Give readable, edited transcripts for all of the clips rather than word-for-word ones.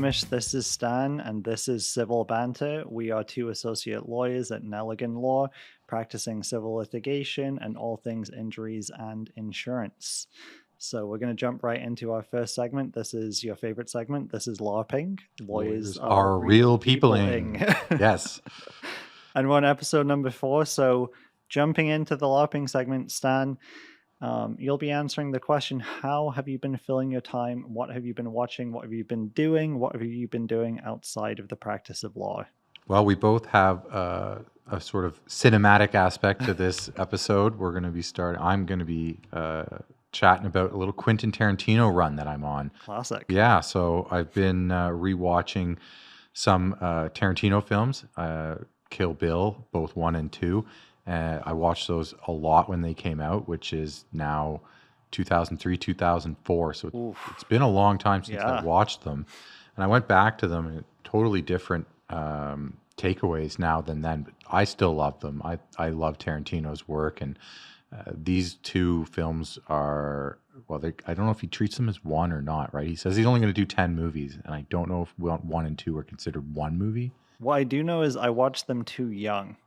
Hamish, this is Stan, and this is Civil Banter. We are two associate lawyers at Nelligan Law, practicing civil litigation and all things injuries and insurance. So we're going to jump right into our first segment. This is your favorite segment. This is LARPing. Lawyers are real peopling. Yes. And we're on episode number 4. So jumping into the LARPing segment, Stan, you'll be answering the question, how have you been filling your time? What have you been watching? What have you been doing? What have you been doing outside of the practice of law? Well, we both have a sort of cinematic aspect to this episode. We're going to be I'm going to be chatting about a little Quentin Tarantino run that I'm on. Classic. Yeah, so I've been rewatching some Tarantino films, Kill Bill, both 1 and 2. I watched those a lot when they came out, which is now 2003, 2004. So it's been a long time since I watched them. And I went back to them, and totally different takeaways now than then. But I still love them. I love Tarantino's work. And these two films are, well, I don't know if he treats them as one or not, right? He says he's only going to do 10 movies. And I don't know if 1 and 2 are considered one movie. What I do know is I watched them too young.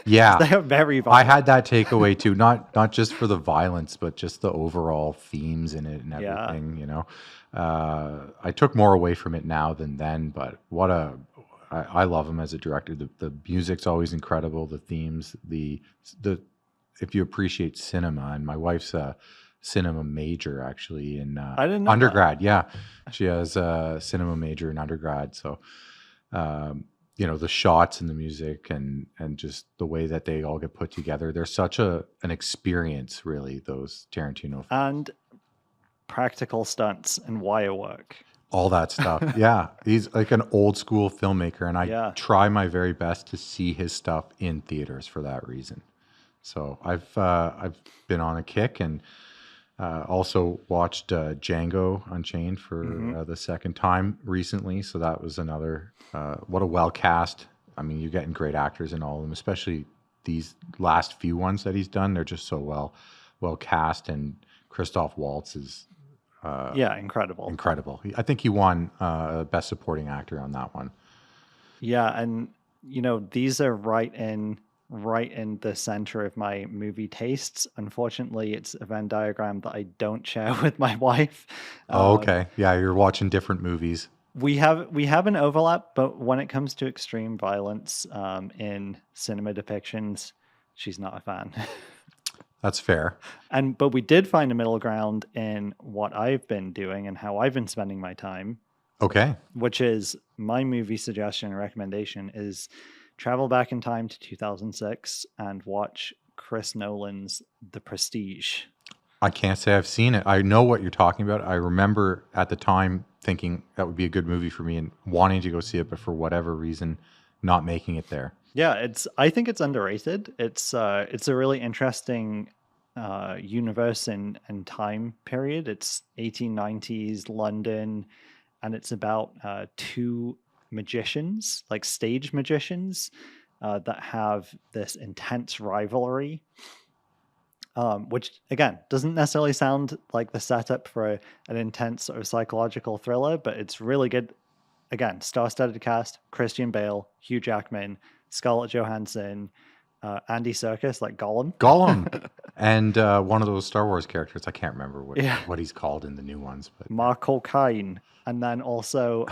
Yeah, they are very violent. I had that takeaway too, not just for the violence, but just the overall themes in it and everything. You know, I took more away from it now than then. But I love him as a director. The music's always incredible. The themes, the if you appreciate cinema, and my wife's a cinema major actually in I didn't know undergrad. that. Yeah, she has a cinema major in undergrad. So. You know, the shots and the music and just the way that they all get put together. They're such an experience, really, those Tarantino films. And practical stunts and wire work. All that stuff. Yeah. He's like an old school filmmaker, and I try my very best to see his stuff in theaters for that reason. So I've been on a kick, and also watched Django Unchained for the second time recently. So that was another, what a well cast. I mean, you're getting great actors in all of them, especially these last few ones that he's done. They're just so well cast. And Christoph Waltz is incredible. I think he won Best Supporting Actor on that one. Yeah, and you know, these are right in the center of my movie tastes. Unfortunately, it's a Venn diagram that I don't share with my wife. Okay. Yeah, you're watching different movies. We have an overlap, but when it comes to extreme violence in cinema depictions, she's not a fan. That's fair. But we did find a middle ground in what I've been doing and how I've been spending my time. Okay. Which is my movie suggestion and recommendation is travel back in time to 2006 and watch Chris Nolan's The Prestige. I can't say I've seen it. I know what you're talking about. I remember at the time thinking that would be a good movie for me and wanting to go see it, but for whatever reason, not making it there. Yeah, I think it's underrated. It's a really interesting universe and time period. It's 1890s London, and it's about two magicians, like stage magicians, that have this intense rivalry, which again doesn't necessarily sound like the setup for an intense sort of psychological thriller, but it's really good. Again, star-studded cast: Christian Bale, Hugh Jackman, Scarlett Johansson, Andy Serkis, like Gollum. And one of those Star Wars characters, I can't remember what he's called in the new ones, but Mark O'Kine. And then also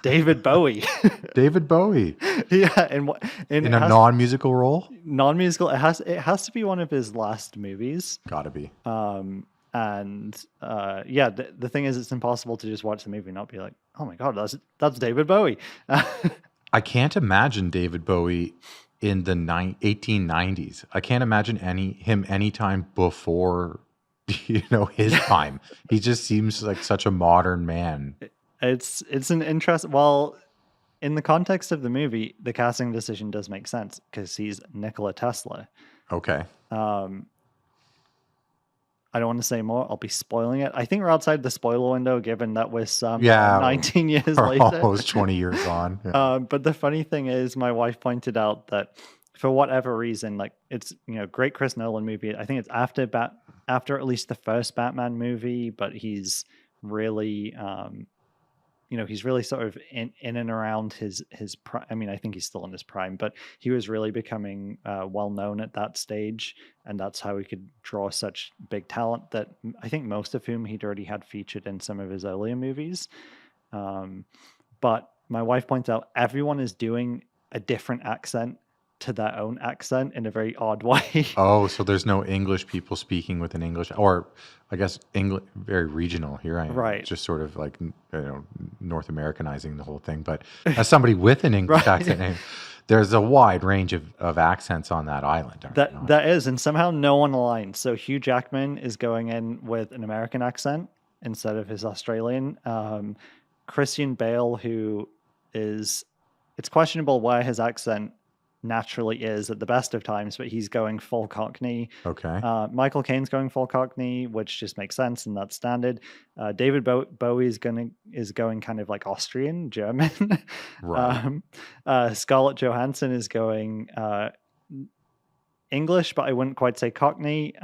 David Bowie. David Bowie. Yeah, in a non-musical role. Non-musical. It has to be one of his last movies. Gotta be. The thing is, it's impossible to just watch the movie and not be like, oh my god, that's David Bowie. I can't imagine David Bowie in the 1890s. I can't imagine him anytime before. His time. He just seems like such a modern man. It's an interest. Well, in the context of the movie, the casting decision does make sense because he's Nikola Tesla. Okay. I don't want to say more. I'll be spoiling it. I think we're outside the spoiler window, given that we're 19 years later. Almost 20 years on. Yeah. But the funny thing is, my wife pointed out that for whatever reason, like it's great Chris Nolan movie. I think it's after at least the first Batman movie, but he's really he's really sort of in and around his prime. I mean, I think he's still in his prime, but he was really becoming well known at that stage, and that's how he could draw such big talent that I think most of whom he'd already had featured in some of his earlier movies. But my wife points out everyone is doing a different accent to their own accent in a very odd way. Oh, so there's no English people speaking with an English, or I guess English, very regional. Here I am, Right. just sort of like North Americanizing the whole thing. But as somebody with an English Right. accent name, there's a wide range of accents on that island, aren't there not? That is, and somehow no one aligns. So Hugh Jackman is going in with an American accent instead of his Australian. Christian Bale, who is, it's questionable where his accent naturally is at the best of times, but he's going full Cockney. Okay. Michael Caine's going full Cockney, which just makes sense, and that's standard. David Bowie is going kind of like Austrian, German. Right. Scarlett Johansson is going English, but I wouldn't quite say Cockney.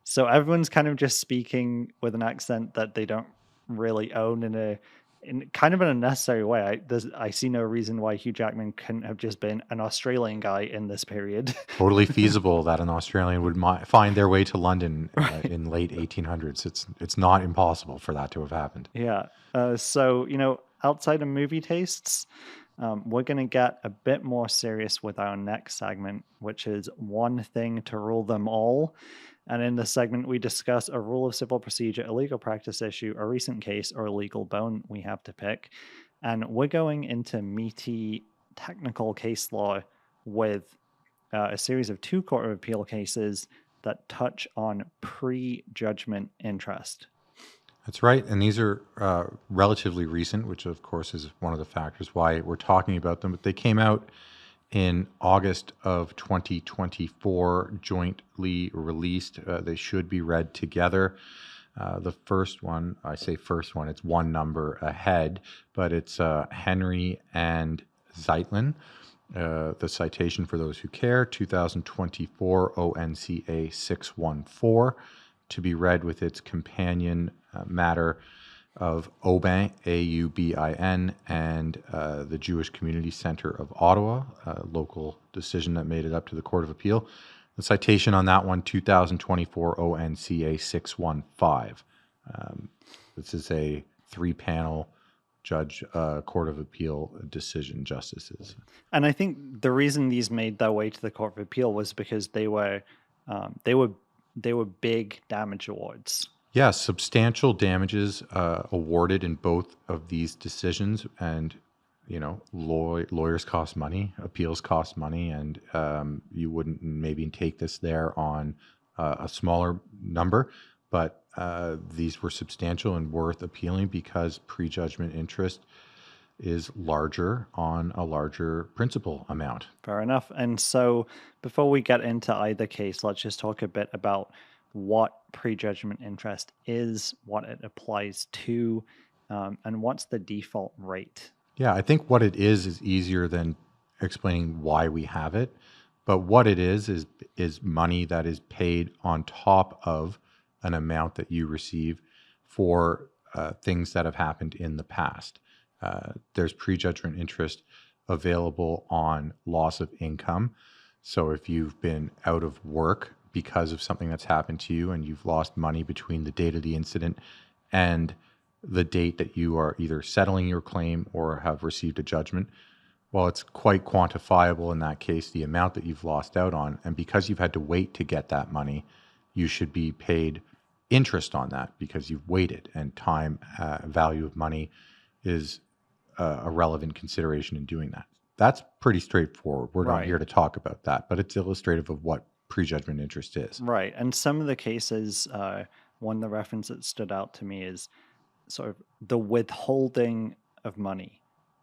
So everyone's kind of just speaking with an accent that they don't really own in kind of an unnecessary way. I see no reason why Hugh Jackman couldn't have just been an Australian guy in this period. Totally feasible that an Australian would find their way to London Right. in late 1800s. It's not impossible for that to have happened. Yeah. So, outside of movie tastes, we're going to get a bit more serious with our next segment, which is one thing to rule them all. And in this segment, we discuss a rule of civil procedure, a legal practice issue, a recent case, or a legal bone we have to pick. And we're going into meaty technical case law with a series of 2 Court of Appeal cases that touch on prejudgment interest. That's right. And these are relatively recent, which of course is one of the factors why we're talking about them. But they came out in August of 2024, jointly released. They should be read together. The first one, I say first one, it's one number ahead, but it's Henry and Zeitlin. The citation for those who care, 2024 ONCA 614, to be read with its companion matter of Aubin, Aubin, and the Jewish Community Center of Ottawa, a local decision that made it up to the Court of Appeal. The citation on that one, 2024 ONCA 615. This is a 3-panel judge Court of Appeal decision, justices. And I think the reason these made their way to the Court of Appeal was because they were big damage awards. Yeah, substantial damages awarded in both of these decisions, and lawyers cost money, appeals cost money, and you wouldn't maybe take this there on a smaller number, but these were substantial and worth appealing because prejudgment interest is larger on a larger principal amount. Fair enough. And so before we get into either case, let's just talk a bit about what prejudgment interest is, what it applies to, and what's the default rate. Yeah, I think what it is easier than explaining why we have it. But what it is money that is paid on top of an amount that you receive for things that have happened in the past. There's prejudgment interest available on loss of income. So if you've been out of work because of something that's happened to you and you've lost money between the date of the incident and the date that you are either settling your claim or have received a judgment, well, it's quite quantifiable in that case, the amount that you've lost out on. And because you've had to wait to get that money, you should be paid interest on that because you've waited, and time, value of money is a relevant consideration in doing that. That's pretty straightforward. We're not here to talk about that, but it's illustrative of what prejudgment interest is. Right. And some of the cases, one of the reference that stood out to me is sort of the withholding of money.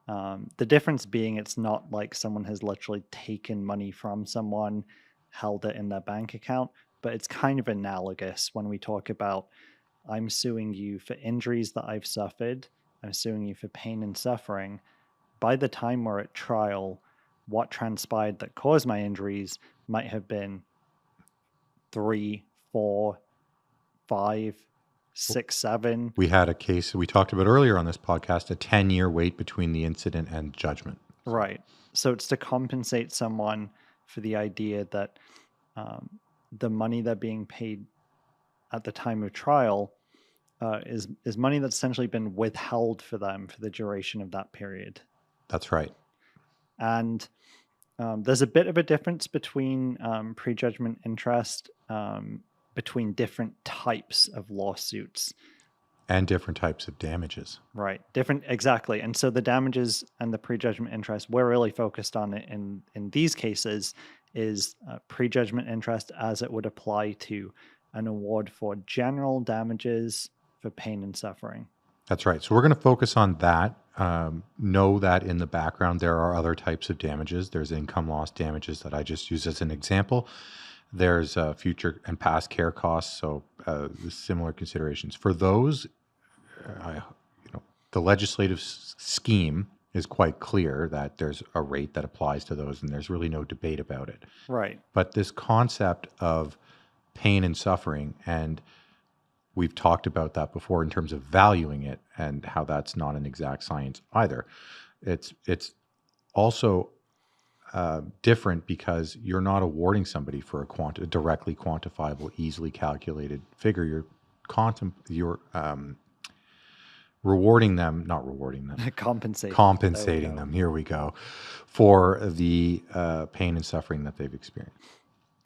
The difference being it's not like someone has literally taken money from someone, held it in their bank account, but it's kind of analogous when we talk about I'm suing you for injuries that I've suffered, I'm suing you for pain and suffering. By the time we're at trial, what transpired that caused my injuries might have been 3, 4, 5, 6, 7. We had a case we talked about earlier on this podcast, a 10-year wait between the incident and judgment. Right. So it's to compensate someone for the idea that the money they're being paid at the time of trial is money that's essentially been withheld for them for the duration of that period. That's right. And there's a bit of a difference between prejudgment interest between different types of lawsuits. And different types of damages. Right. Different, exactly. And so the damages and the prejudgment interest, we're really focused on it in these cases, is prejudgment interest as it would apply to an award for general damages for pain and suffering. That's right. So we're going to focus on that. Know that in the background there are other types of damages. There's income loss damages that I just used as an example. There's future and past care costs, so similar considerations. For those, the legislative scheme is quite clear that there's a rate that applies to those, and there's really no debate about it. Right. But this concept of pain and suffering, and we've talked about that before in terms of valuing it and how that's not an exact science either. It's also different because you're not awarding somebody for a directly quantifiable, easily calculated figure. You're rewarding them, not rewarding them, compensating them. Here we go, for the pain and suffering that they've experienced.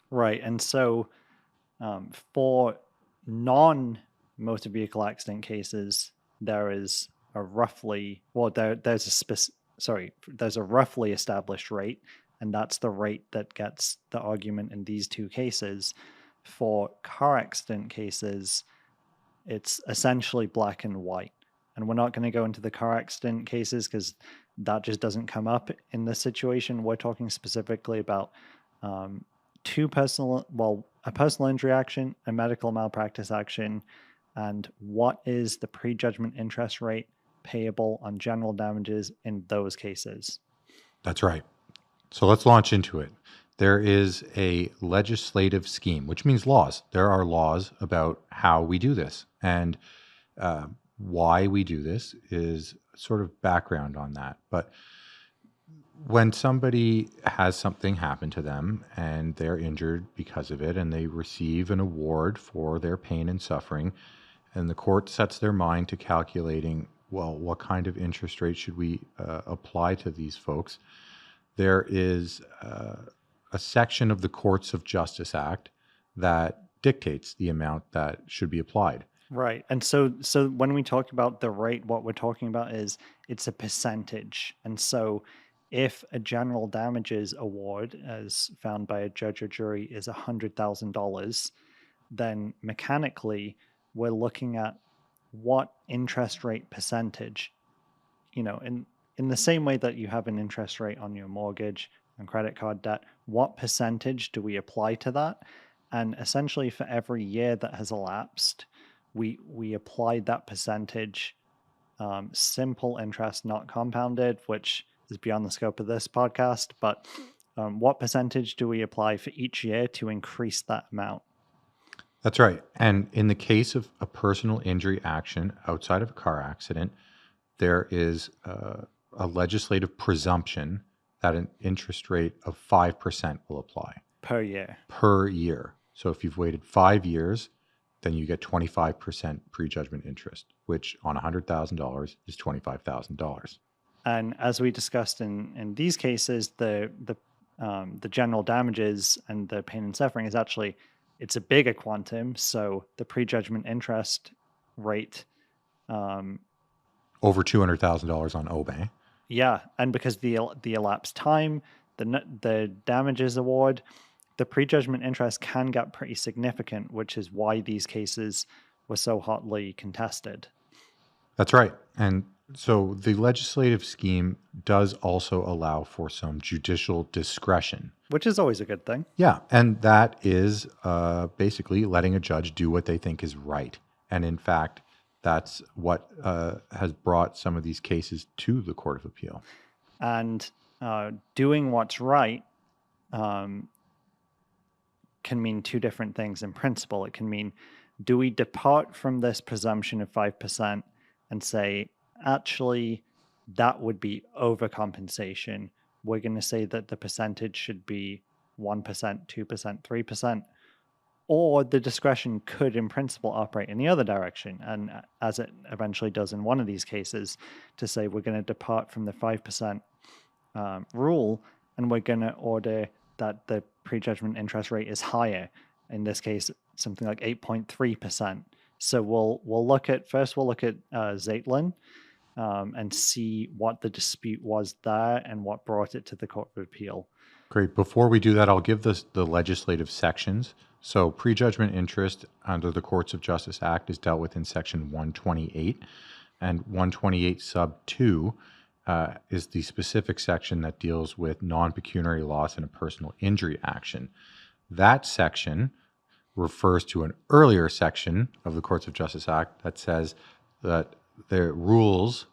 Right, and so for non-motor vehicle accident cases, there is a roughly there's a roughly established rate, and that's the rate that gets the argument in these two cases. For car accident cases, it's essentially black and white. And we're not going to go into the car accident cases because that just doesn't come up in this situation. We're talking specifically about a personal injury action, a medical malpractice action, and what is the prejudgment interest rate payable on general damages in those cases. That's right. So let's launch into it. There is a legislative scheme, which means laws. There are laws about how we do this. And why we do this is sort of background on that. But when somebody has something happen to them and they're injured because of it, and they receive an award for their pain and suffering, and the court sets their mind to calculating, well, what kind of interest rate should we apply to these folks? There is a section of the Courts of Justice Act that dictates the amount that should be applied. Right. And so when we talk about the rate, what we're talking about is it's a percentage. And so if a general damages award, as found by a judge or jury, is $100,000, then mechanically we're looking at what interest rate percentage, in the same way that you have an interest rate on your mortgage and credit card debt, what percentage do we apply to that? And essentially for every year that has elapsed, we applied that percentage, simple interest, not compounded, which is beyond the scope of this podcast. But what percentage do we apply for each year to increase that amount? That's right. And in the case of a personal injury action outside of a car accident, there is a legislative presumption that an interest rate of 5% will apply. Per year. Per year. So if you've waited 5 years, then you get 25% prejudgment interest, which on $100,000 is $25,000. And as we discussed in these cases, the general damages and the pain and suffering is actually, it's a bigger quantum. So the prejudgment interest rate, over $200,000 on OBE. Yeah, and because the elapsed time, the damages award, the prejudgment interest can get pretty significant, which is why these cases were so hotly contested. That's right. And so the legislative scheme does also allow for some judicial discretion. Which is always a good thing. Yeah, and that is basically letting a judge do what they think is right. And in fact, that's what has brought some of these cases to the Court of Appeal. And doing what's right can mean two different things in principle. It can mean do we depart from this presumption of 5% and say, actually, that would be overcompensation? We're going to say that the percentage should be 1%, 2%, 3%, or the discretion could in principle operate in the other direction, and as it eventually does in one of these cases, to say we're going to depart from the 5% rule, and we're going to order that the prejudgment interest rate is higher. In this case, something like 8.3%. So we'll look at Zeitlin and see what the dispute was there and what brought it to the Court of Appeal. Great. Before we do that, I'll give the legislative sections. So prejudgment interest under the Courts of Justice Act is dealt with in Section 128, and 128 sub 2 is the specific section that deals with non-pecuniary loss in a personal injury action. That section refers to an earlier section of the Courts of Justice Act that says that the rules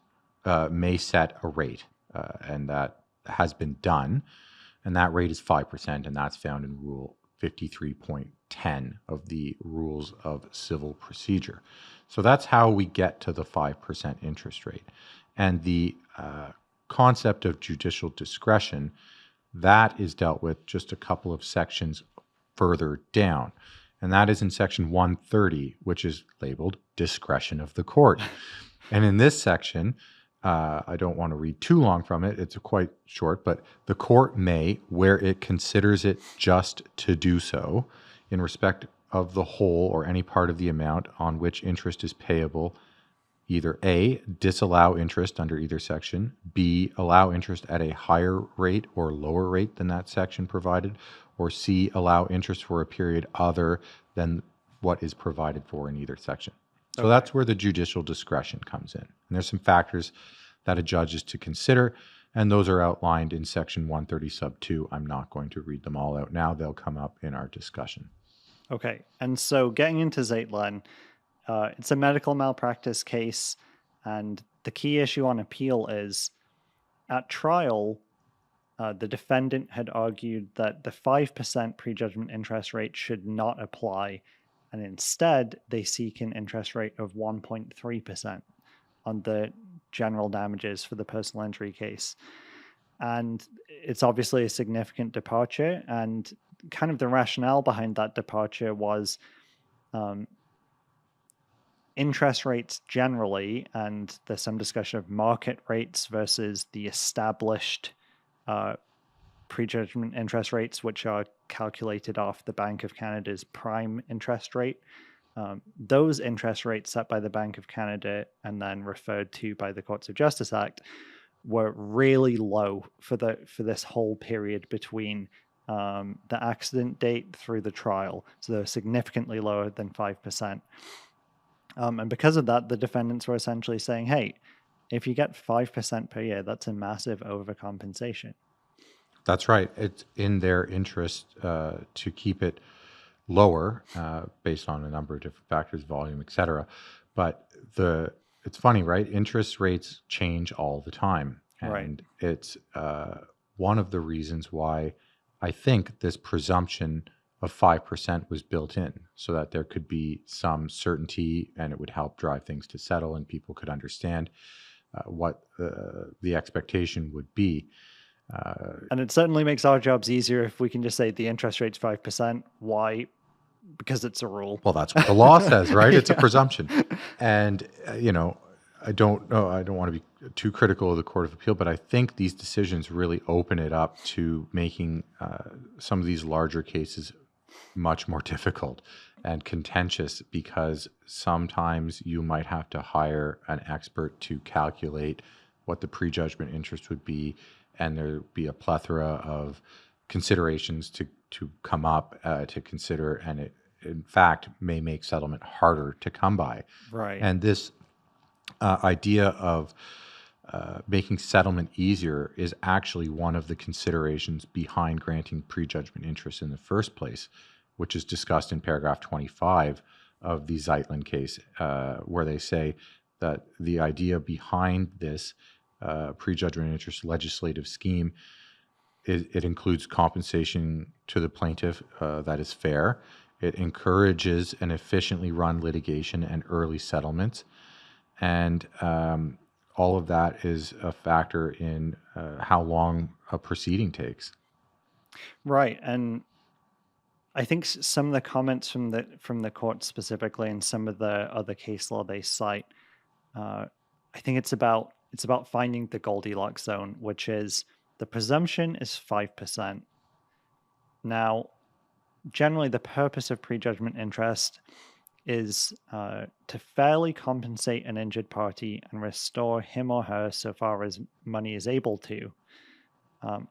may set a rate, and that has been done. And that rate is 5%, and that's found in Rule 53.10 of the Rules of Civil Procedure. So that's how we get to the 5% interest rate. And the concept of judicial discretion, that is dealt with just a couple of sections further down. And that is in Section 130, which is labeled Discretion of the Court. And in this section, I don't want to read too long from it. It's quite short, but the court may, where it considers it just to do so, in respect of the whole or any part of the amount on which interest is payable, either A, disallow interest under either section, B, allow interest at a higher rate or lower rate than that section provided, or C, allow interest for a period other than what is provided for in either section. So that's where the judicial discretion comes in. And there's some factors that a judge is to consider, and those are outlined in Section 130 sub 2. I'm not going to read them all out now. They'll come up in our discussion. Okay, and so getting into Zeitlin, it's a medical malpractice case, and the key issue on appeal is, at trial, the defendant had argued that the 5% prejudgment interest rate should not apply, and instead they seek an interest rate of 1.3% on the general damages for the personal injury case. And it's obviously a significant departure, and kind of the rationale behind that departure was interest rates generally, and there's some discussion of market rates versus the established prejudgment interest rates, which are calculated off the Bank of Canada's prime interest rate. Those interest rates set by the Bank of Canada and then referred to by the Courts of Justice Act were really low for this whole period between the accident date through the trial. So they're significantly lower than 5%. And because of that, the defendants were essentially saying, hey, if you get 5% per year, that's a massive overcompensation. That's right. It's in their interest to keep it lower based on a number of different factors, volume, et cetera. But it's funny, right? Interest rates change all the time. And Right. It's one of the reasons why I think this presumption of 5% was built in, so that there could be some certainty and it would help drive things to settle and people could understand what the expectation would be. And it certainly makes our jobs easier if we can just say the interest rate's 5%. Why? Because it's a rule. Well, that's what the law says, right? It's a presumption. And, I don't know, I don't want to be too critical of the Court of Appeal, but I think these decisions really open it up to making some of these larger cases much more difficult and contentious, because sometimes you might have to hire an expert to calculate what the prejudgment interest would be, and there'd be a plethora of considerations to come up to consider, and it in fact may make settlement harder to come by. Right. And this idea of making settlement easier is actually one of the considerations behind granting prejudgment interest in the first place, which is discussed in paragraph 25 of the Zeitlin case, where they say that the idea behind this prejudgment interest legislative scheme, it includes compensation to the plaintiff that is fair. It encourages an efficiently run litigation and early settlements. And all of that is a factor in how long a proceeding takes. Right. And I think some of the comments from the court specifically, and some of the other case law they cite, I think it's about finding the Goldilocks zone, which is the presumption is 5%. Now, generally, the purpose of prejudgment interest is to fairly compensate an injured party and restore him or her so far as money is able to.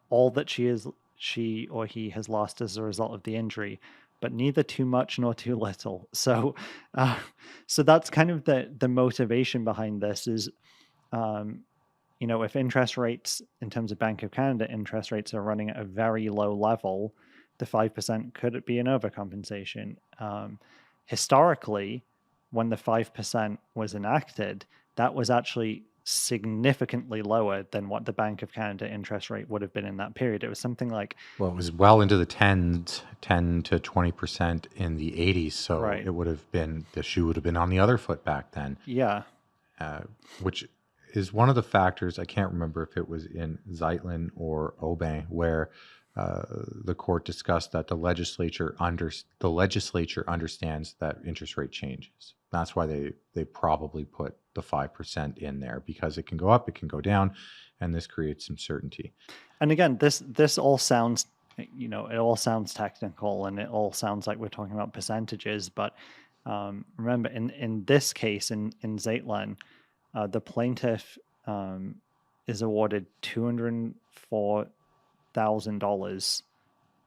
All that she or he has lost as a result of the injury, but neither too much nor too little. So that's kind of the motivation behind this is, if interest rates in terms of Bank of Canada interest rates are running at a very low level, the 5% could be an overcompensation. Historically, when the 5% was enacted, that was actually significantly lower than what the Bank of Canada interest rate would have been in that period. It was something like, Well, it was well into the 10 to 20% in the 80s. So right. it would have been, the shoe would have been on the other foot back then. Yeah. Which is one of the factors. I can't remember if it was in Zeitlin or Aubin, where the court discussed that the legislature understands that interest rate changes. That's why they probably put the 5% in there, because it can go up, it can go down, and this creates some certainty. And again, this all sounds, it all sounds technical, and it all sounds like we're talking about percentages. But remember, in this case, in Zeitlin, the plaintiff is awarded $204,000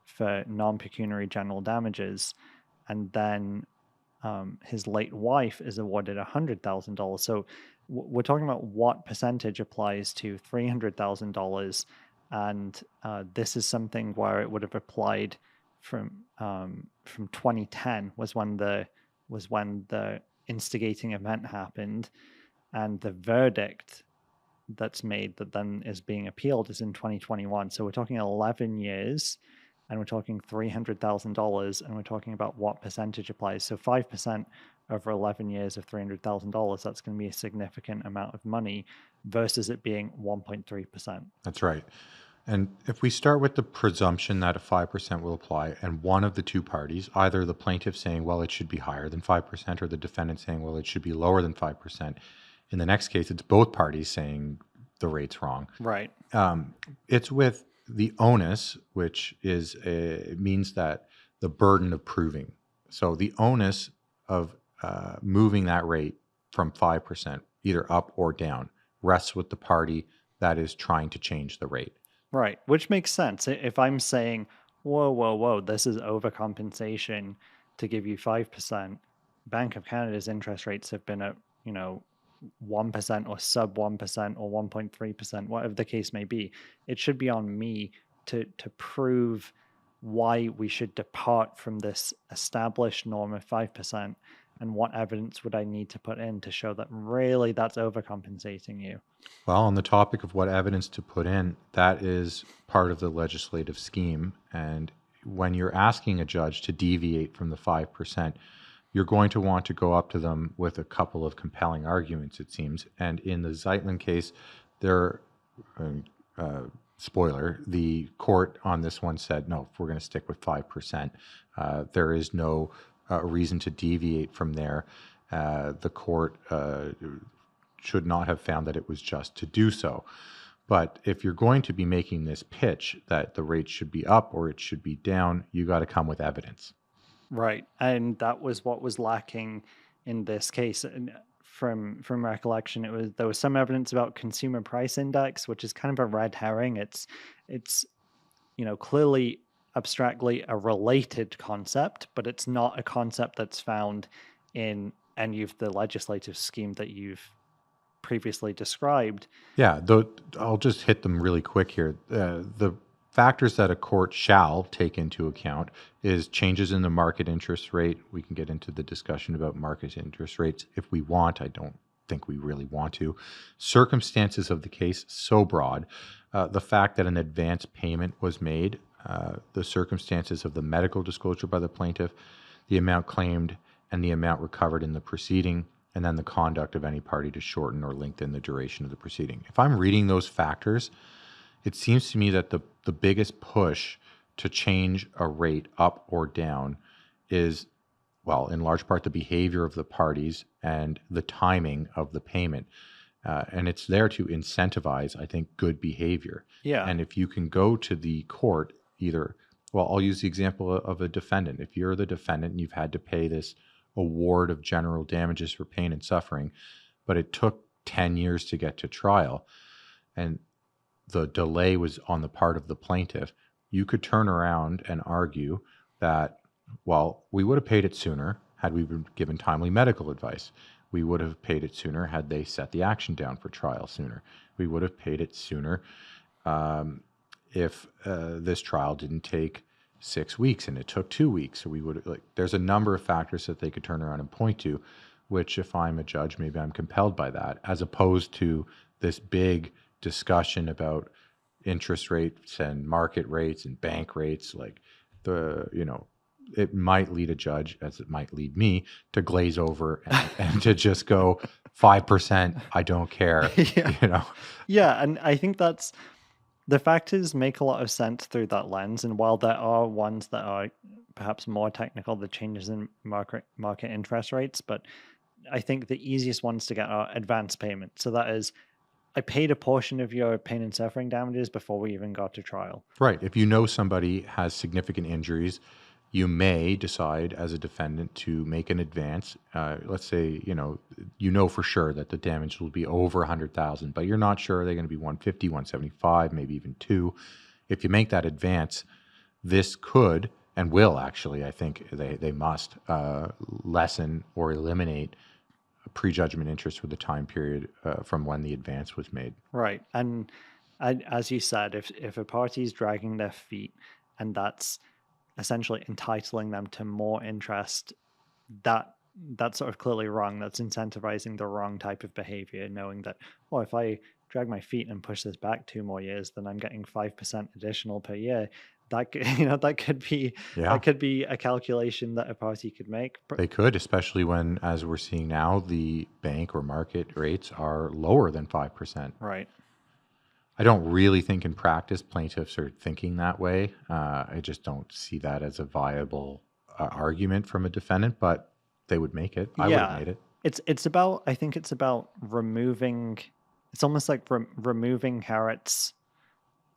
for non-pecuniary general damages, and then his late wife is awarded $100,000. So we're talking about what percentage applies to $300,000, and this is something where it would have applied from 2010 was when the instigating event happened, and the verdict that's made that then is being appealed is in 2021. So we're talking 11 years, and we're talking $300,000, and we're talking about what percentage applies. So 5% over 11 years of $300,000, that's going to be a significant amount of money versus it being 1.3%. That's right. And if we start with the presumption that a 5% will apply, and one of the two parties, either the plaintiff saying, well, it should be higher than 5%, or the defendant saying, well, it should be lower than 5%. In the next case, it's both parties saying the rate's wrong. Right. It's with the onus, which is means that the burden of proving. So the onus of moving that rate from 5%, either up or down, rests with the party that is trying to change the rate. Right, which makes sense. If I'm saying, whoa, this is overcompensation to give you 5%, Bank of Canada's interest rates have been at, 1% or sub 1% or 1.3%, whatever the case may be. It should be on me to prove why we should depart from this established norm of 5%, and what evidence would I need to put in to show that really that's overcompensating you. Well, on the topic of what evidence to put in, that is part of the legislative scheme. And when you're asking a judge to deviate from the 5%, you're going to want to go up to them with a couple of compelling arguments, it seems. And in the Zeitlin case, spoiler, the court on this one said, no, we're going to stick with 5%. There is no reason to deviate from there. The court should not have found that it was just to do so. But if you're going to be making this pitch that the rate should be up or it should be down, you got to come with evidence. Right, and that was what was lacking in this case. And from recollection, there was some evidence about consumer price index, which is kind of a red herring. It's clearly abstractly a related concept, but it's not a concept that's found in any of the legislative scheme that you've previously described. Yeah, I'll just hit them really quick here. The factors that a court shall take into account is changes in the market interest rate. We can get into the discussion about market interest rates if we want. I don't think we really want to. Circumstances of the case, so broad. The fact that an advance payment was made, the circumstances of the medical disclosure by the plaintiff, the amount claimed, and the amount recovered in the proceeding, and then the conduct of any party to shorten or lengthen the duration of the proceeding. If I'm reading those factors, it seems to me that the biggest push to change a rate up or down is, well, in large part, the behavior of the parties and the timing of the payment. And it's there to incentivize, I think, good behavior. Yeah. And if you can go to the court, either, well, I'll use the example of a defendant. If you're the defendant and you've had to pay this award of general damages for pain and suffering, but it took 10 years to get to trial, and the delay was on the part of the plaintiff, you could turn around and argue that, well, we would have paid it sooner had we been given timely medical advice. We would have paid it sooner had they set the action down for trial sooner. We would have paid it sooner if this trial didn't take 6 weeks and it took 2 weeks. So we would, like, there's a number of factors that they could turn around and point to, which if I'm a judge, maybe I'm compelled by that, as opposed to this big discussion about interest rates and market rates and bank rates. Like, it might lead a judge, as it might lead me, to glaze over and to just go 5%. I don't care. Yeah. Yeah, and I think the factors make a lot of sense through that lens. And while there are ones that are perhaps more technical, the changes in market interest rates, but I think the easiest ones to get are advance payments. So that is, I paid a portion of your pain and suffering damages before we even got to trial. Right. If you know somebody has significant injuries, you may decide as a defendant to make an advance. Let's say, you know for sure that the damage will be over 100,000, but you're not sure they're going to be 150, 175, maybe even 2. If you make that advance, this could and will actually, I think they must lessen or eliminate prejudgment interest for the time period from when the advance was made. Right. And as you said, if a party is dragging their feet and that's essentially entitling them to more interest, that's sort of clearly wrong. That's incentivizing the wrong type of behavior, knowing that, oh, if I drag my feet and push this back 2 more years, then I'm getting 5% additional per year. That could be a calculation that a party could make. They could, especially when, as we're seeing now, the bank or market rates are lower than 5%. Right. I don't really think in practice plaintiffs are thinking that way. I just don't see that as a viable argument from a defendant, but they would make it. I would have made it. I think it's about removing, it's almost like removing carrots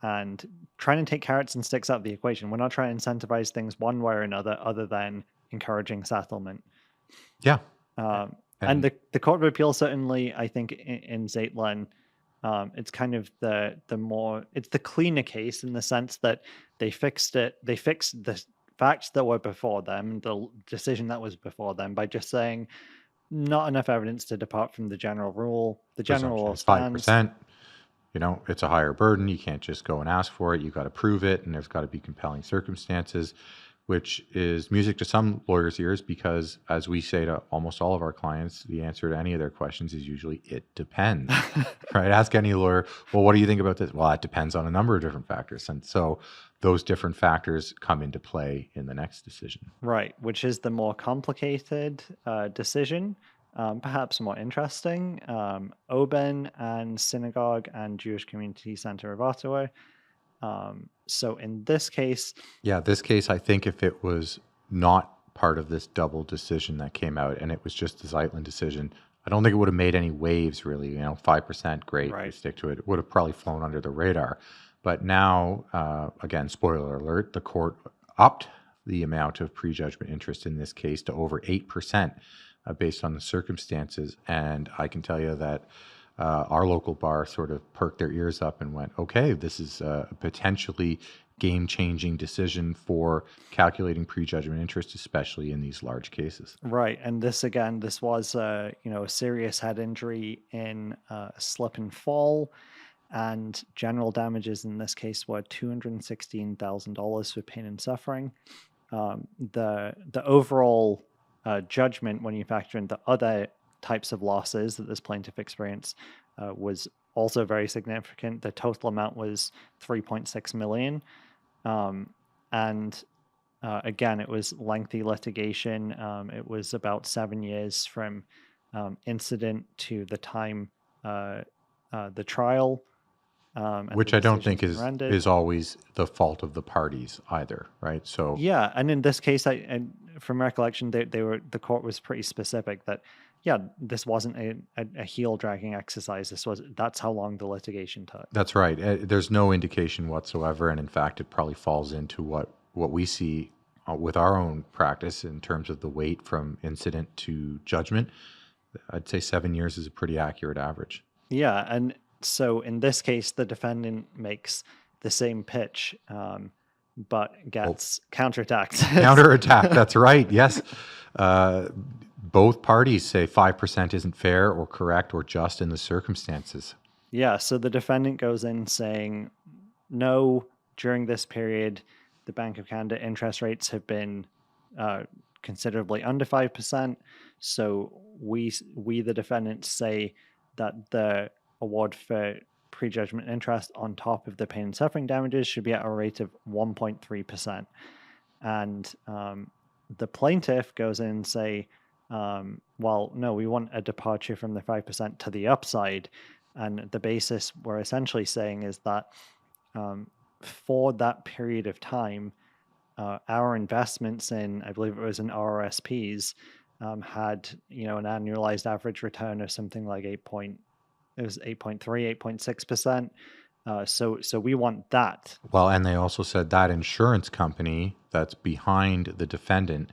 and trying to take carrots and sticks out of the equation. We're not trying to incentivize things one way or another other than encouraging settlement. Yeah. And the Court of Appeal, certainly, I think in Zaitlin, it's kind of it's the cleaner case in the sense that they fixed the facts that were before them, the decision that was before them, by just saying not enough evidence to depart from the general rule. The general rule stands. 5%. It's a higher burden. You can't just go and ask for it. You've got to prove it, and there's got to be compelling circumstances, which is music to some lawyers' ears because, as we say to almost all of our clients, the answer to any of their questions is usually, it depends, right? Ask any lawyer, well, what do you think about this? Well, it depends on a number of different factors. And so those different factors come into play in the next decision. Right, which is the more complicated decision. Perhaps more interesting, Oben and Synagogue and Jewish Community Center of Ottawa. So in this case... Yeah, this case, I think if it was not part of this double decision that came out and it was just the Zeitlin decision, I don't think it would have made any waves really. 5%, great, right. Stick to it. It would have probably flown under the radar. But now, again, spoiler alert, the court upped the amount of prejudgment interest in this case to over 8%. Based on the circumstances. And I can tell you that our local bar sort of perked their ears up and went, okay, this is a potentially game-changing decision for calculating prejudgment interest, especially in these large cases. Right. And this was a serious head injury in a slip and fall, and general damages in this case were $216,000 for pain and suffering. The overall judgment, when you factor in the other types of losses that this plaintiff experienced, was also very significant. The total amount was $3.6 million. And Again, it was lengthy litigation. It was about 7 years from incident to the time the trial and the Which I don't decisions think been rendered. is always the fault of the parties either, right? So Yeah, and in this case, and from recollection, the court was pretty specific that yeah, this wasn't a heel dragging exercise. That's how long the litigation took. that's right. There's no indication whatsoever, and in fact, it probably falls into what we see with our own practice in terms of the wait from incident to judgment. I'd say 7 years is a pretty accurate average. Yeah, and so in this case, the defendant makes the same pitch, but Well, gets counterattacked. counterattack. That's right. Yes. Uh, both parties say 5% isn't fair or correct or just in the circumstances. Yeah, so the defendant goes in saying, no, during this period, the Bank of Canada interest rates have been considerably under 5%. So we, the defendants, say that the award for prejudgment interest on top of the pain and suffering damages should be at a rate of 1.3%. And the plaintiff goes in and say, well, no, we want a departure from the 5% to the upside. And the basis we're essentially saying is that for that period of time, our investments in, I believe it was in RRSPs, had an annualized average return of something like 8.3, 8.6%. So we want that. Well, and they also said that insurance company that's behind the defendant,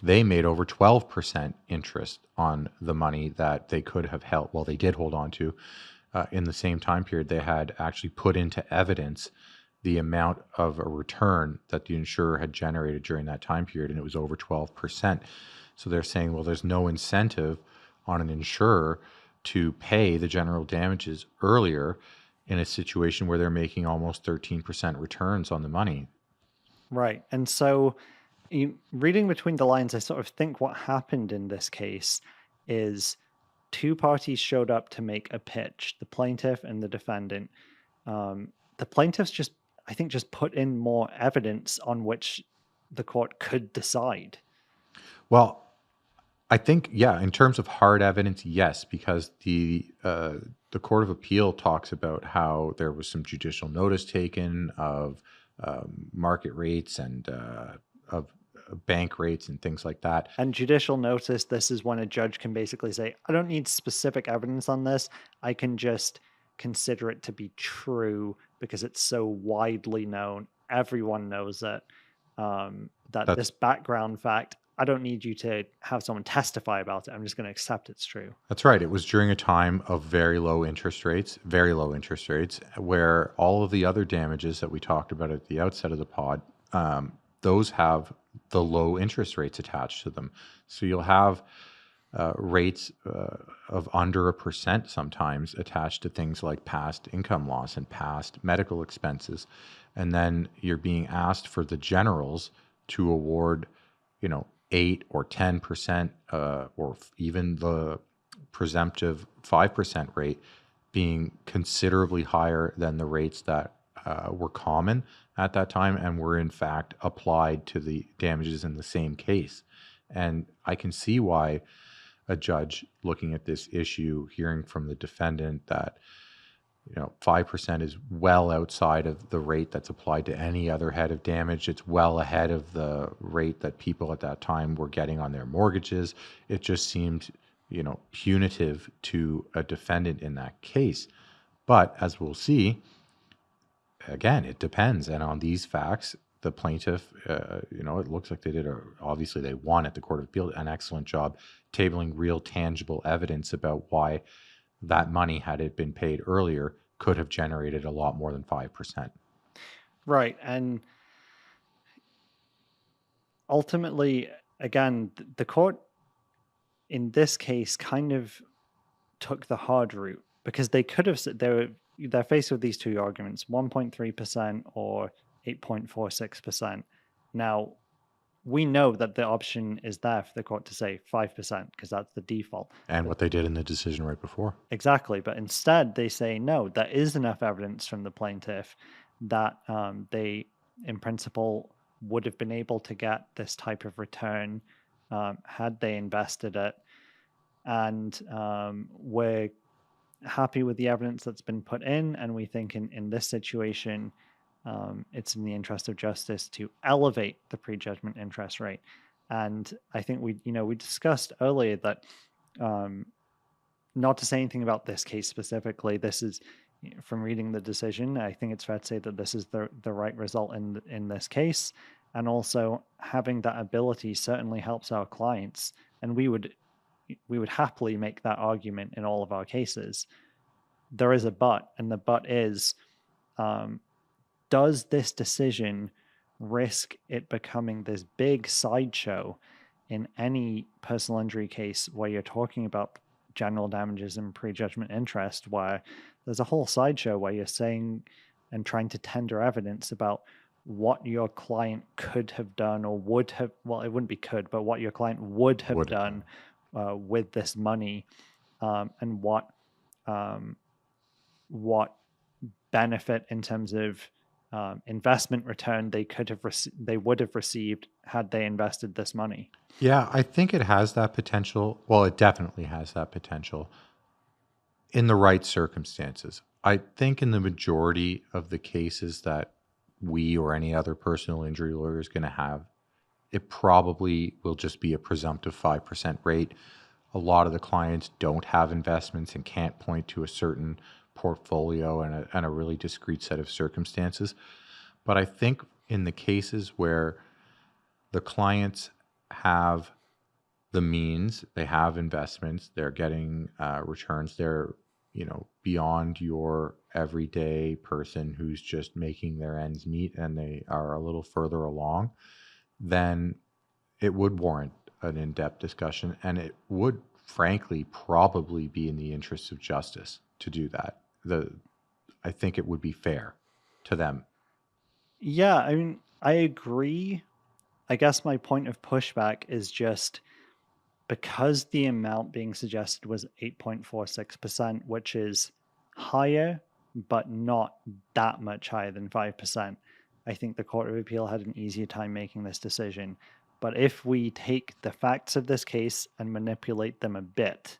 they made over 12% interest on the money that they could have held. Well, they did hold on to in the same time period. They had actually put into evidence the amount of a return that the insurer had generated during that time period, and it was over 12%. So they're saying, well, there's no incentive on an insurer to pay the general damages earlier in a situation where they're making almost 13% returns on the money. Right. And so, reading between the lines, I sort of think what happened in this case is two parties showed up to make a pitch, the plaintiff and the defendant. The plaintiffs I think, just put in more evidence on which the court could decide. Well, I think, yeah, in terms of hard evidence, yes, because the Court of Appeal talks about how there was some judicial notice taken of market rates and of bank rates and things like that. And judicial notice, this is when a judge can basically say, I don't need specific evidence on this. I can just consider it to be true because it's so widely known. Everyone knows it. That That's this background fact, I don't need you to have someone testify about it. I'm just going to accept it's true. That's right. It was during a time of very low interest rates, where all of the other damages that we talked about at the outset of the pod, those have the low interest rates attached to them. So you'll have rates of under 1% sometimes attached to things like past income loss and past medical expenses. And then you're being asked for the generals to award, 8 or 10%, or even the presumptive 5% rate being considerably higher than the rates that were common at that time and were in fact applied to the damages in the same case. And I can see why a judge looking at this issue, hearing from the defendant that 5% is well outside of the rate that's applied to any other head of damage. It's well ahead of the rate that people at that time were getting on their mortgages. It just seemed, punitive to a defendant in that case. But as we'll see, again, it depends. And on these facts, the plaintiff, it looks like obviously they won at the Court of Appeal, an excellent job tabling real tangible evidence about why that money, had it been paid earlier, could have generated a lot more than 5%. Right. And ultimately, again, the court in this case kind of took the hard route because they could have said they're faced with these two arguments, 1.3% or 8.46%. Now, we know that the option is there for the court to say 5% because that's the default. And what they did in the decision right before. Exactly. But instead, they say, no, there is enough evidence from the plaintiff that they, in principle, would have been able to get this type of return had they invested it. And we're happy with the evidence that's been put in, and we think in this situation, it's in the interest of justice to elevate the prejudgment interest rate. And I think we discussed earlier that, not to say anything about this case specifically, this is from reading the decision, I think it's fair to say that this is the right result in this case. And also having that ability certainly helps our clients, and we would happily make that argument in all of our cases. There is a but, and the but is, does this decision risk it becoming this big sideshow in any personal injury case where you're talking about general damages and prejudgment interest, where there's a whole sideshow where you're saying and trying to tender evidence about what your client could have done or would have, well, it wouldn't be could, but what your client would have done with this money, and what benefit in terms of investment return they would have received had they invested this money. Yeah, I think it has that potential. Well, it definitely has that potential in the right circumstances. I think in the majority of the cases that we or any other personal injury lawyer is going to have, it probably will just be a presumptive 5% rate. A lot of the clients don't have investments and can't point to a certain portfolio and a really discrete set of circumstances. But I think in the cases where the clients have the means, they have investments, they're getting returns, they're beyond your everyday person who's just making their ends meet, and they are a little further along, then it would warrant an in-depth discussion, and it would frankly probably be in the interests of justice to do that. I think it would be fair to them. Yeah, I mean, I agree. I guess my point of pushback is just because the amount being suggested was 8.46%, which is higher, but not that much higher than 5%. I think the Court of Appeal had an easier time making this decision. But if we take the facts of this case and manipulate them a bit,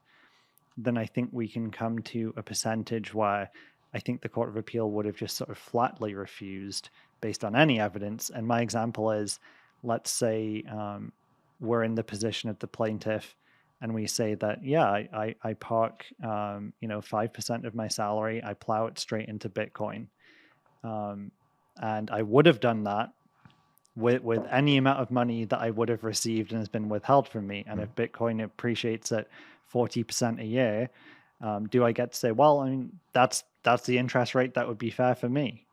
then I think we can come to a percentage where I think the Court of Appeal would have just sort of flatly refused based on any evidence. And my example is, let's say we're in the position of the plaintiff and we say that, yeah, I park 5% of my salary, I plow it straight into Bitcoin. And I would have done that with any amount of money that I would have received and has been withheld from me. And if Bitcoin appreciates at 40% a year, do I get to say, well, I mean, that's the interest rate that would be fair for me?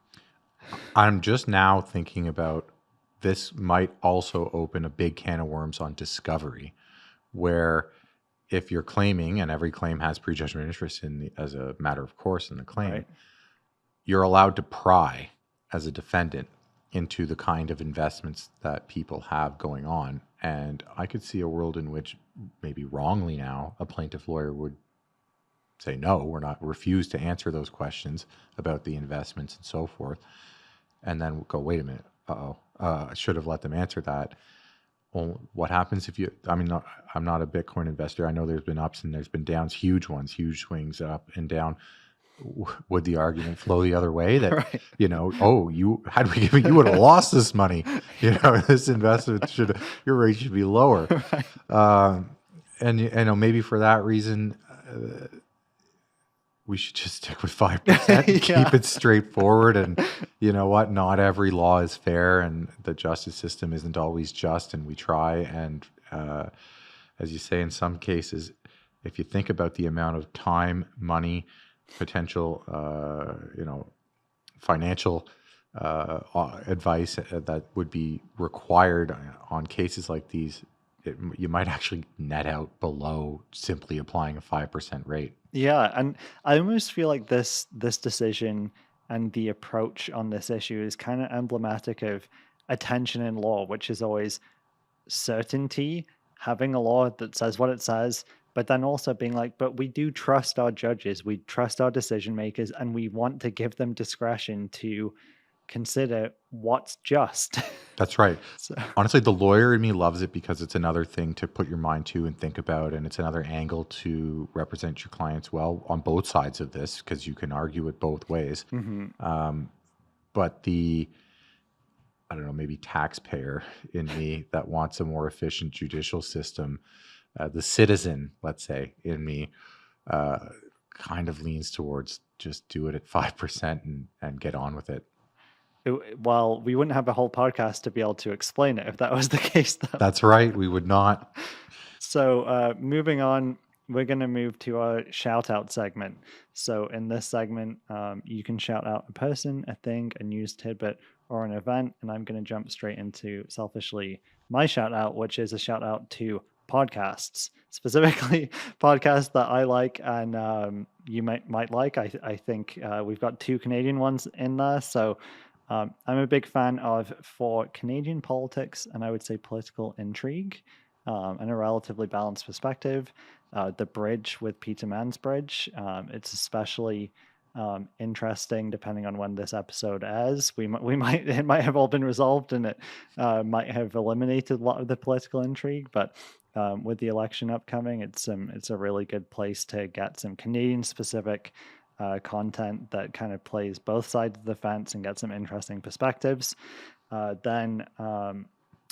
I'm just now thinking about this might also open a big can of worms on discovery, where if you're claiming, and every claim has prejudgment interest as a matter of course in the claim, right, you're allowed to pry as a defendant into the kind of investments that people have going on. And I could see a world in which, maybe wrongly now, a plaintiff lawyer would say, no, we're not, refuse to answer those questions about the investments and so forth. And then go, wait a minute, I should have let them answer that. Well, what happens if I'm not a Bitcoin investor. I know there's been ups and there's been downs, huge ones, huge swings up and down. Would the argument flow the other way that, right, had we given, you would have lost this money. This investment your rate should be lower. Right. And maybe for that reason, we should just stick with 5% and yeah, keep it straightforward. And you know what? Not every law is fair, and the justice system isn't always just, and we try. And as you say, in some cases, if you think about the amount of time, money, potential, financial advice that would be required on cases like these, you might actually net out below simply applying a 5% rate. Yeah, and I almost feel like this decision and the approach on this issue is kind of emblematic of attention in law, which is always certainty, having a law that says what it says, but then also being like, but we do trust our judges, we trust our decision makers, and we want to give them discretion to consider what's just. That's right. So, Honestly, the lawyer in me loves it because it's another thing to put your mind to and think about, and it's another angle to represent your clients well on both sides of this because you can argue it both ways. mhm. But the, I don't know, maybe taxpayer in me that wants a more efficient judicial system, the citizen, let's say, in me, uh, kind of leans towards just do it at 5% and get on with it. Well, we wouldn't have a whole podcast to be able to explain it if that was the case, though. That's right. We would not. So, moving on, we're going to move to our shout out segment. So, in this segment, you can shout out a person, a thing, a news tidbit, or an event. And I'm going to jump straight into selfishly my shout out, which is a shout out to podcasts, specifically podcasts that I like and you might like. I think we've got two Canadian ones in there. So, I'm a big fan of for Canadian politics and I would say political intrigue and a relatively balanced perspective. The Bridge with Peter Mansbridge. It's especially interesting depending on when this episode airs. We might it might have all been resolved and it might have eliminated a lot of the political intrigue, but with the election upcoming, it's a really good place to get some Canadian specific content that kind of plays both sides of the fence and get some interesting perspectives. Then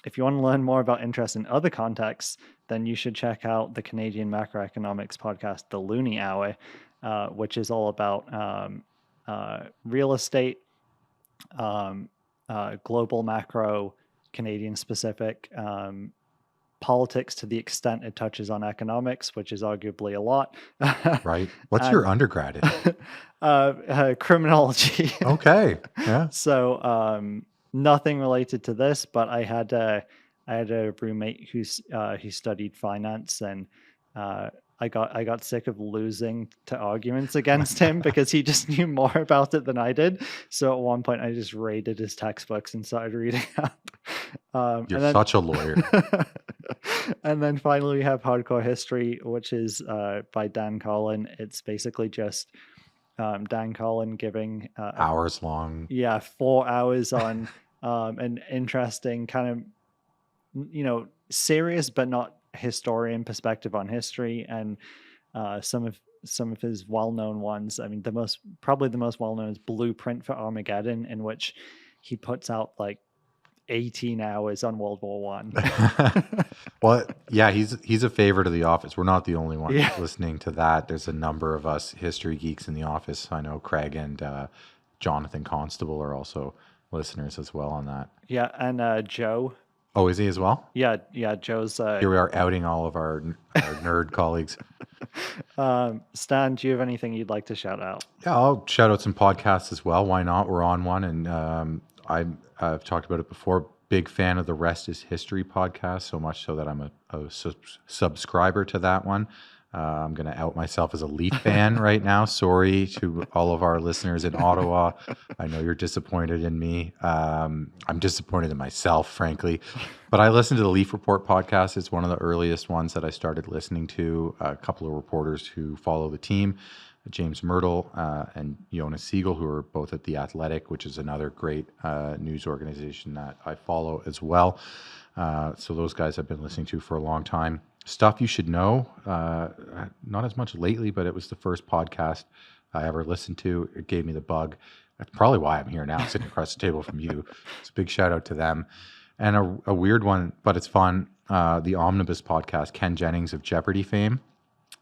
if you want to learn more about interest in other contexts, then you should check out the Canadian macroeconomics podcast, The Looney Hour, which is all about real estate, global macro, Canadian specific, politics to the extent it touches on economics, which is arguably a lot. Right. What's your undergrad in? Criminology. Okay. Yeah. So nothing related to this, but I had a roommate who's he studied finance, and I got sick of losing to arguments against him because he just knew more about it than I did. So at one point, I just raided his textbooks and started reading up. You're such a lawyer. And then finally, we have Hardcore History, which is by Dan Collin. It's basically just Dan Collin giving Hours long. 4 hours on an interesting kind of serious but not historian perspective on history, and some of his well-known ones. I mean, probably the most well-known is Blueprint for Armageddon, in which he puts out like 18 hours on World War One. Well, yeah, he's a favorite of the office. We're not the only one listening to that. There's a number of us history geeks in the office. I know Craig and Jonathan Constable are also listeners as well on that. Yeah, and Joe. Oh, is he as well? Yeah, Joe's. Here we are outing all of our nerd colleagues. Stan, do you have anything you'd like to shout out? Yeah, I'll shout out some podcasts as well. Why not? We're on one, and I've talked about it before. Big fan of the Rest is History podcast, so much so that I'm a subscriber to that one. I'm going to out myself as a Leaf fan right now. Sorry to all of our listeners in Ottawa. I know you're disappointed in me. I'm disappointed in myself, frankly. But I listened to the Leaf Report podcast. It's one of the earliest ones that I started listening to. A couple of reporters who follow the team, James Myrtle and Jonas Siegel, who are both at The Athletic, which is another great news organization that I follow as well. So those guys I've been listening to for a long time. Stuff you should know, not as much lately, but it was the first podcast I ever listened to. It gave me the bug. That's probably why I'm here now, sitting across the table from you. It's a big shout out to them. And a weird one, but it's fun, the Omnibus podcast, Ken Jennings of Jeopardy fame.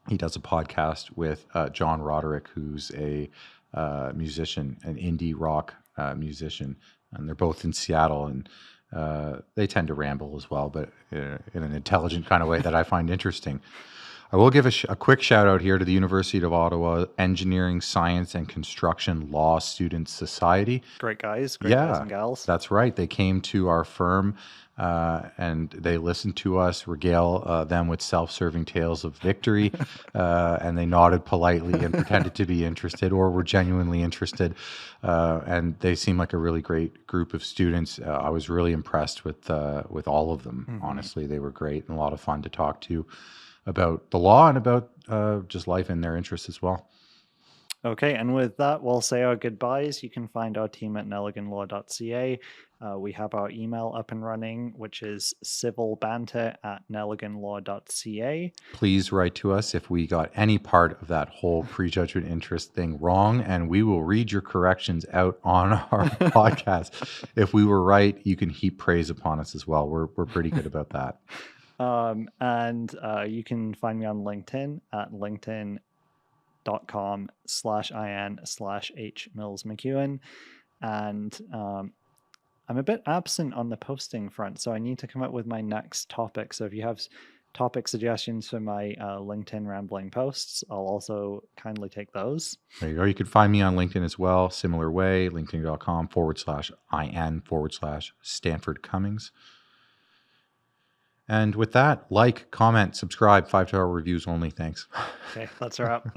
He does a podcast with John Roderick, who's a musician, an indie rock musician, and they're both in Seattle, and they tend to ramble as well, but in an intelligent kind of way that I find interesting. I will give a quick shout out here to the University of Ottawa Engineering, Science, and Construction Law Students Society. Great guys and gals. That's right. They came to our firm and they listened to us regale them with self-serving tales of victory, and they nodded politely and pretended to be interested or were genuinely interested. And they seem like a really great group of students. I was really impressed with all of them. Mm-hmm. Honestly, they were great and a lot of fun to talk to about the law and about just life and their interests as well. Okay, and with that, we'll say our goodbyes. You can find our team at nelliganlaw.ca. We have our email up and running, which is civilbanter@nelliganlaw.ca. Please write to us if we got any part of that whole prejudgment interest thing wrong, and we will read your corrections out on our podcast. If we were right, you can heap praise upon us as well. We're pretty good about that. And you can find me on LinkedIn at linkedin.com/in/H Mills-McEwan. And I'm a bit absent on the posting front, so I need to come up with my next topic. So if you have topic suggestions for my LinkedIn rambling posts, I'll also kindly take those. There you go. You can find me on LinkedIn as well. Similar way, linkedin.com/in/Stanford Cummings. And with that, like, comment, subscribe, 5-star reviews only. Thanks. Okay, that's a wrap.